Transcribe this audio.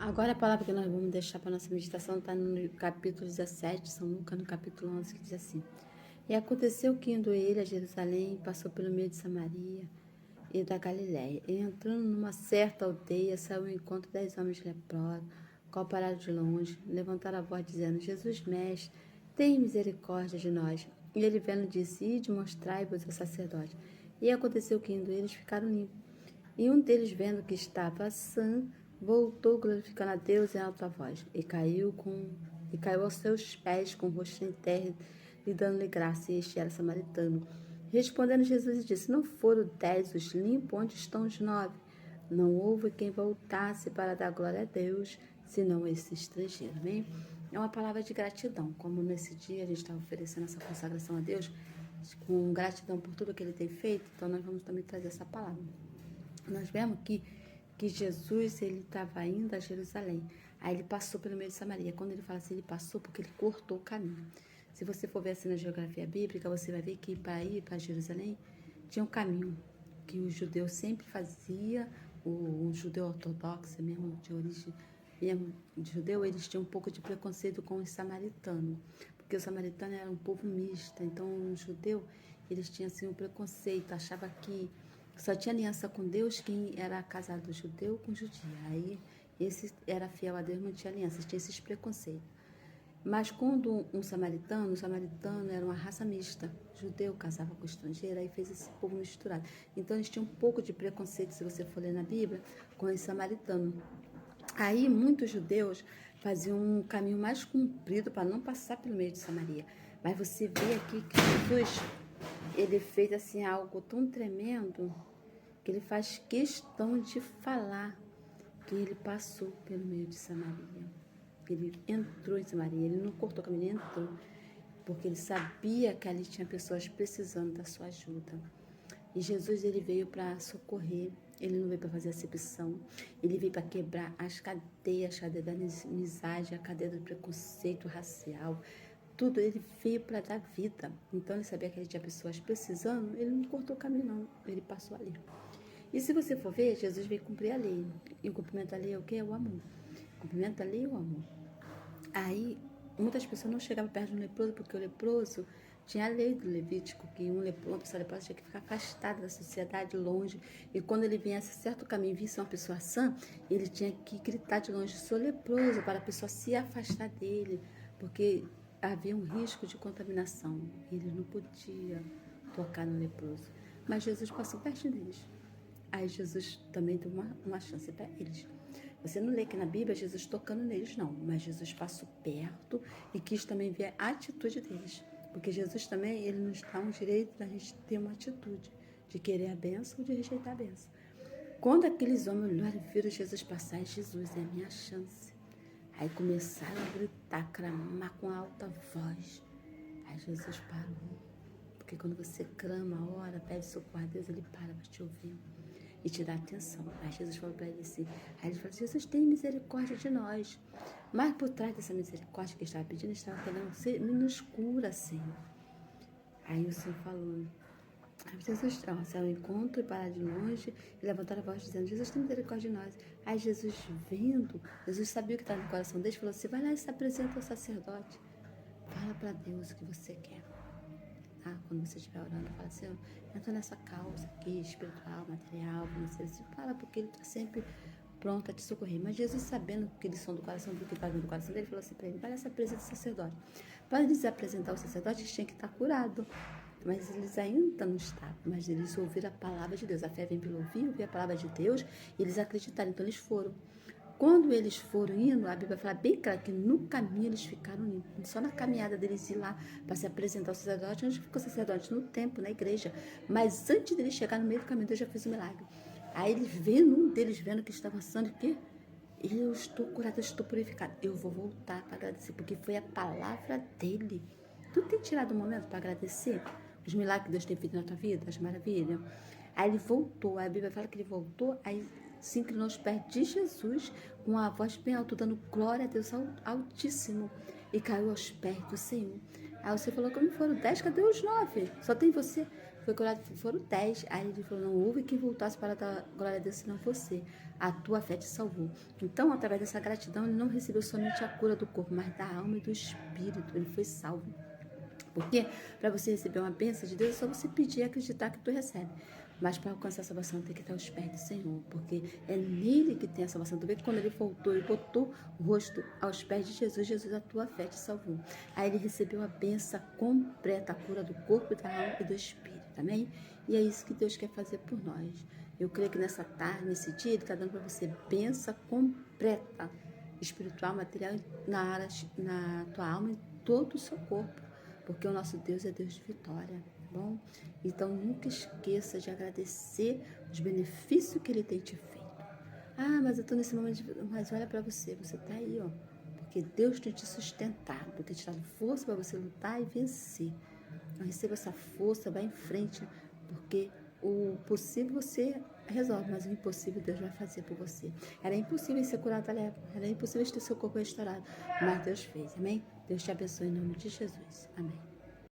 Agora a palavra que nós vamos deixar para nossa meditação está no capítulo 17, São Lucas, no capítulo 11, que diz assim: E aconteceu que, indo ele a Jerusalém, passou pelo meio de Samaria e da Galiléia, e entrando numa certa aldeia, saiu ao encontro 10 homens leprosos, qual pararam de longe, levantaram a voz, dizendo: Jesus, mestre, tem misericórdia de nós. E ele, vendo, disse: Ide, mostrai-vos ao sacerdote. E aconteceu que, indo eles, ficaram limpos. E um deles, vendo que estava sã, voltou glorificando a Deus em alta voz, e caiu aos seus pés com o rosto em terra, lhe dando-lhe graça, e este era samaritano. Respondendo Jesus, disse: Não foram 10 os limpos, onde estão os 9? Não houve quem voltasse para dar glória a Deus, senão esse estrangeiro. Amém? É uma palavra de gratidão, como nesse dia a gente está oferecendo essa consagração a Deus, com gratidão por tudo que Ele tem feito, então nós vamos também trazer essa palavra. Nós vemos que Jesus, ele estava indo a Jerusalém. Aí ele passou pelo meio de Samaria. Quando ele fala assim, ele passou porque ele cortou o caminho. Se você for ver assim na geografia bíblica, você vai ver que para ir para Jerusalém tinha um caminho que o judeu sempre fazia, o judeu ortodoxo mesmo, de origem mesmo de judeu, eles tinham um pouco de preconceito com os samaritanos, porque os samaritanos eram um povo misto, então o judeu, eles tinham assim um preconceito, achava que só tinha aliança com Deus quem era casado judeu com judia. Aí esse era fiel a Deus, não tinha aliança, tinha esses preconceitos. Mas quando o samaritano era uma raça mista. Judeu casava com estrangeiro, aí fez esse povo misturado. Então eles tinham um pouco de preconceito, se você for ler na Bíblia, com os samaritanos. Aí muitos judeus faziam um caminho mais comprido para não passar pelo meio de Samaria. Mas você vê aqui que Jesus, ele fez assim algo tão tremendo que ele faz questão de falar que ele passou pelo meio de Samaria. Ele entrou em Samaria, ele não cortou o caminho, ele entrou, porque ele sabia que ali tinha pessoas precisando da sua ajuda. E Jesus, ele veio para socorrer, ele não veio para fazer acepção, ele veio para quebrar as cadeias, a cadeia da amizade, a cadeia do preconceito racial, tudo. Ele veio para dar vida. Então ele sabia que ele tinha pessoas precisando, ele não cortou o caminho não, ele passou ali. E se você for ver, Jesus veio cumprir a lei. E o cumprimento da lei é o quê? É o amor. O cumprimento da lei é o amor. Aí, muitas pessoas não chegavam perto do leproso, porque o leproso tinha a lei do Levítico, que uma pessoa leprosa tinha que ficar afastada da sociedade, longe. E quando ele viesse a certo caminho, visse uma pessoa sã, ele tinha que gritar de longe: sou leproso, para a pessoa se afastar dele, porque havia um risco de contaminação. Ele não podia tocar no leproso. Mas Jesus passou perto deles. Aí Jesus também deu uma chance para eles. Você não lê aqui na Bíblia Jesus tocando neles, não. Mas Jesus passou perto e quis também ver a atitude deles. Porque Jesus também, ele nos dá um direito da gente ter uma atitude de querer a bênção ou de rejeitar a bênção. Quando aqueles homens olharam e viram Jesus passar, Jesus, é a minha chance. Aí começaram a gritar, a clamar com alta voz. Aí Jesus parou. Porque quando você clama, ora, pede socorro a Deus, ele para te ouvir e te dá atenção. Aí Jesus falou para ele assim, aí ele falou: Jesus, tem misericórdia de nós. Mas por trás dessa misericórdia que ele estava pedindo, ele estava querendo nos cura, Senhor. Aí o Senhor falou, aí Jesus saiu ao encontro e parar de longe e levantaram a voz dizendo: Jesus, tem misericórdia de nós. Aí Jesus vendo, Jesus sabia o que estava no coração dele, falou assim: vai lá e se apresenta ao sacerdote. Fala para Deus o que você quer. Quando você estiver orando, fala assim: entra nessa causa aqui, espiritual, material, financeira. Você fala, porque ele está sempre pronto a te socorrer. Mas Jesus, sabendo que eles são do coração, do que está dentro do coração dele, falou assim para ele: vai nessa presa do sacerdote. Para eles apresentar o sacerdote, eles tinham que estar curados. Mas eles ainda não estavam. Mas eles ouviram a palavra de Deus. A fé vem pelo ouvir a palavra de Deus, e eles acreditaram. Então eles foram. Quando eles foram indo, a Bíblia fala bem claro que no caminho eles ficaram limpos. Só na caminhada deles ir lá para se apresentar ao sacerdote, onde ficou o sacerdote? No templo, na igreja. Mas antes deles chegar no meio do caminho, Deus já fez um milagre. Aí eles vendo, um deles vendo que estava avançando, que eu estou curado, eu estou purificado. Eu vou voltar para agradecer, porque foi a palavra dele. Tu tem tirado um momento para agradecer os milagres que Deus tem feito na tua vida, as maravilhas? Aí ele voltou, a Bíblia fala que ele voltou, aí se inclinou aos pés de Jesus, com a voz bem alta, dando glória a Deus Altíssimo, e caiu aos pés do Senhor. Aí você falou: como foram 10, cadê os 9? Só tem você. foi curado, foram 10. Aí ele falou, não houve quem voltasse para dar glória a Deus senão você. A tua fé te salvou. Então, através dessa gratidão, ele não recebeu somente a cura do corpo, mas da alma e do espírito. Ele foi salvo. Porque para você receber uma bênção de Deus, é só você pedir e acreditar que tu recebe. Mas para alcançar a salvação tem que estar aos pés do Senhor, porque é nele que tem a salvação. Tu vê que quando ele voltou e botou o rosto aos pés de Jesus, Jesus, a tua fé te salvou. Aí ele recebeu a bênção completa, a cura do corpo, da alma e do espírito, amém? E é isso que Deus quer fazer por nós. Eu creio que nessa tarde, nesse dia, Ele está dando para você bênção completa, espiritual, material, na tua alma e todo o seu corpo. Porque o nosso Deus é Deus de vitória, tá bom? Então nunca esqueça de agradecer os benefícios que Ele tem te feito. Ah, mas eu estou nesse momento, mas olha para você, você está aí, ó. Porque Deus tem te sustentado, tem te dado força para você lutar e vencer. Então receba essa força, vai em frente, porque o possível você resolve, mas o impossível Deus vai fazer por você. Era impossível ser curado da lepra, era impossível ter seu corpo restaurado, mas Deus fez, amém? Deus te abençoe em nome de Jesus, amém.